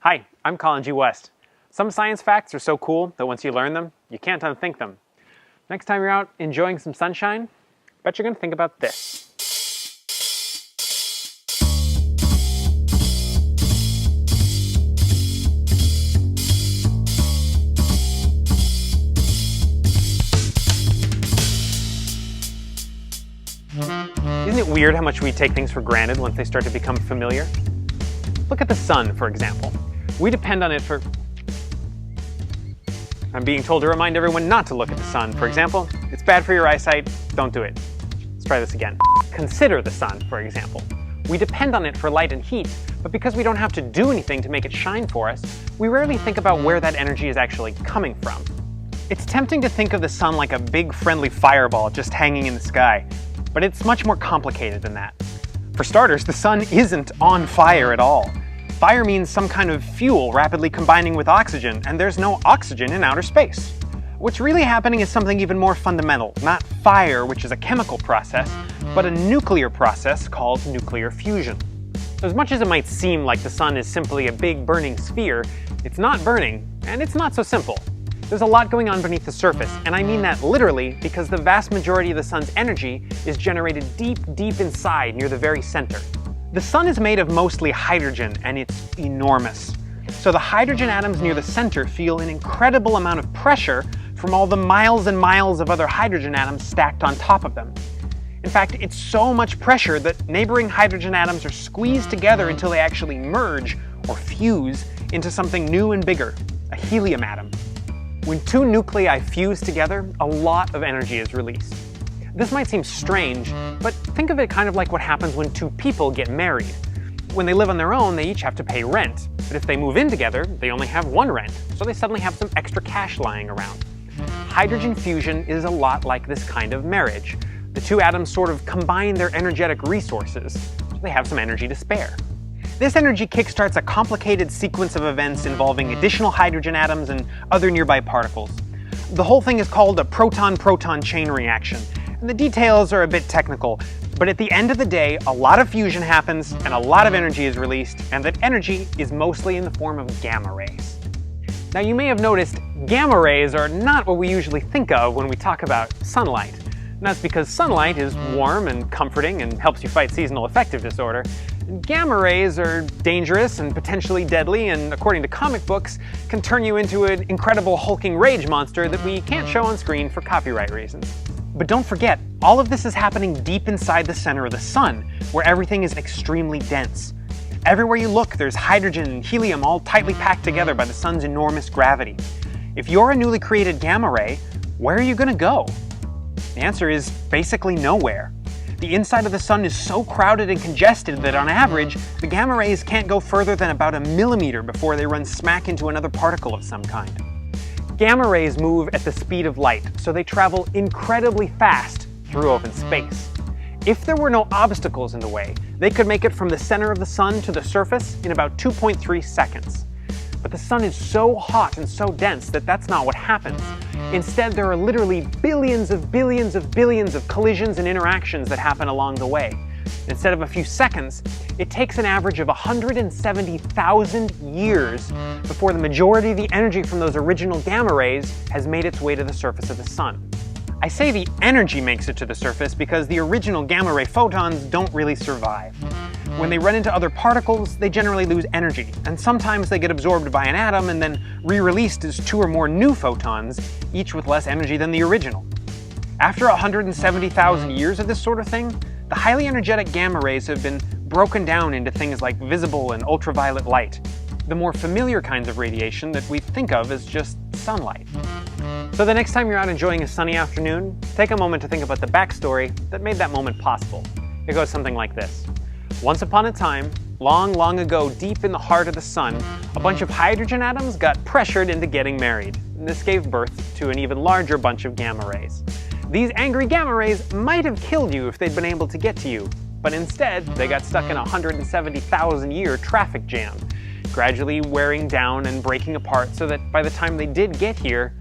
Hi, I'm Colin G. West. Some science facts are so cool that once you learn them, you can't unthink them. Next time you're out enjoying some sunshine, bet you're going to think about this. Isn't it weird how much we take things for granted once they start to become familiar? Look at the sun, for example. We depend on it for... I'm being told to remind everyone not to look at the sun, for example. It's bad for your eyesight, don't do it. Let's try this again. Consider the sun, for example. We depend on it for light and heat, but because we don't have to do anything to make it shine for us, we rarely think about where that energy is actually coming from. It's tempting to think of the sun like a big friendly fireball just hanging in the sky, but it's much more complicated than that. For starters, the sun isn't on fire at all. Fire means some kind of fuel rapidly combining with oxygen, and there's no oxygen in outer space. What's really happening is something even more fundamental, not fire, which is a chemical process, but a nuclear process called nuclear fusion. As much as it might seem like the sun is simply a big burning sphere, it's not burning, and it's not so simple. There's a lot going on beneath the surface, and I mean that literally because the vast majority of the sun's energy is generated deep, deep inside near the very center. The sun is made of mostly hydrogen, and it's enormous. So the hydrogen atoms near the center feel an incredible amount of pressure from all the miles and miles of other hydrogen atoms stacked on top of them. In fact, it's so much pressure that neighboring hydrogen atoms are squeezed together until they actually merge, or fuse, into something new and bigger, a helium atom. When two nuclei fuse together, a lot of energy is released. This might seem strange, but think of it kind of like what happens when two people get married. When they live on their own, they each have to pay rent, but if they move in together, they only have one rent, so they suddenly have some extra cash lying around. Hydrogen fusion is a lot like this kind of marriage. The two atoms sort of combine their energetic resources, so they have some energy to spare. This energy kickstarts a complicated sequence of events involving additional hydrogen atoms and other nearby particles. The whole thing is called a proton-proton chain reaction, and the details are a bit technical, but at the end of the day, a lot of fusion happens and a lot of energy is released, and that energy is mostly in the form of gamma rays. Now you may have noticed gamma rays are not what we usually think of when we talk about sunlight. And that's because sunlight is warm and comforting and helps you fight seasonal affective disorder. Gamma rays are dangerous and potentially deadly, and according to comic books, can turn you into an incredible hulking rage monster that we can't show on screen for copyright reasons. But don't forget, all of this is happening deep inside the center of the sun, where everything is extremely dense. Everywhere you look, there's hydrogen and helium all tightly packed together by the sun's enormous gravity. If you're a newly created gamma ray, where are you going to go? The answer is basically nowhere. The inside of the sun is so crowded and congested that on average, the gamma rays can't go further than about a millimeter before they run smack into another particle of some kind. Gamma rays move at the speed of light, so they travel incredibly fast through open space. If there were no obstacles in the way, they could make it from the center of the sun to the surface in about 2.3 seconds. But the sun is so hot and so dense that that's not what happens. Instead, there are literally billions of billions of billions of collisions and interactions that happen along the way. Instead of a few seconds, it takes an average of 170,000 years before the majority of the energy from those original gamma rays has made its way to the surface of the sun. I say the energy makes it to the surface because the original gamma ray photons don't really survive. When they run into other particles, they generally lose energy, and sometimes they get absorbed by an atom and then re-released as two or more new photons, each with less energy than the original. After 170,000 years of this sort of thing, the highly energetic gamma rays have been broken down into things like visible and ultraviolet light, the more familiar kinds of radiation that we think of as just sunlight. So the next time you're out enjoying a sunny afternoon, take a moment to think about the backstory that made that moment possible. It goes something like this. Once upon a time, long, long ago, deep in the heart of the sun, a bunch of hydrogen atoms got pressured into getting married. And this gave birth to an even larger bunch of gamma rays. These angry gamma rays might have killed you if they'd been able to get to you, but instead, they got stuck in a 170,000-year traffic jam, gradually wearing down and breaking apart so that by the time they did get here,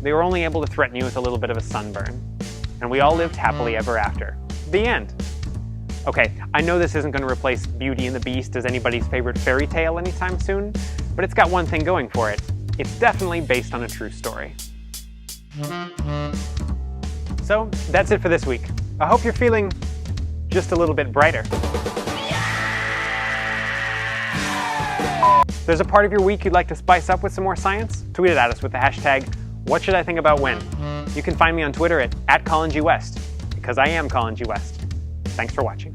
they were only able to threaten you with a little bit of a sunburn. And we all lived happily ever after. The end. Okay, I know this isn't going to replace Beauty and the Beast as anybody's favorite fairy tale anytime soon, but it's got one thing going for it. It's definitely based on a true story. So that's it for this week. I hope you're feeling just a little bit brighter. If there's a part of your week you'd like to spice up with some more science, tweet it at us with the hashtag #WhatShouldIThinkAboutWhen. You can find me on Twitter at @ColinGWest, because I am Colin G. West. Thanks for watching.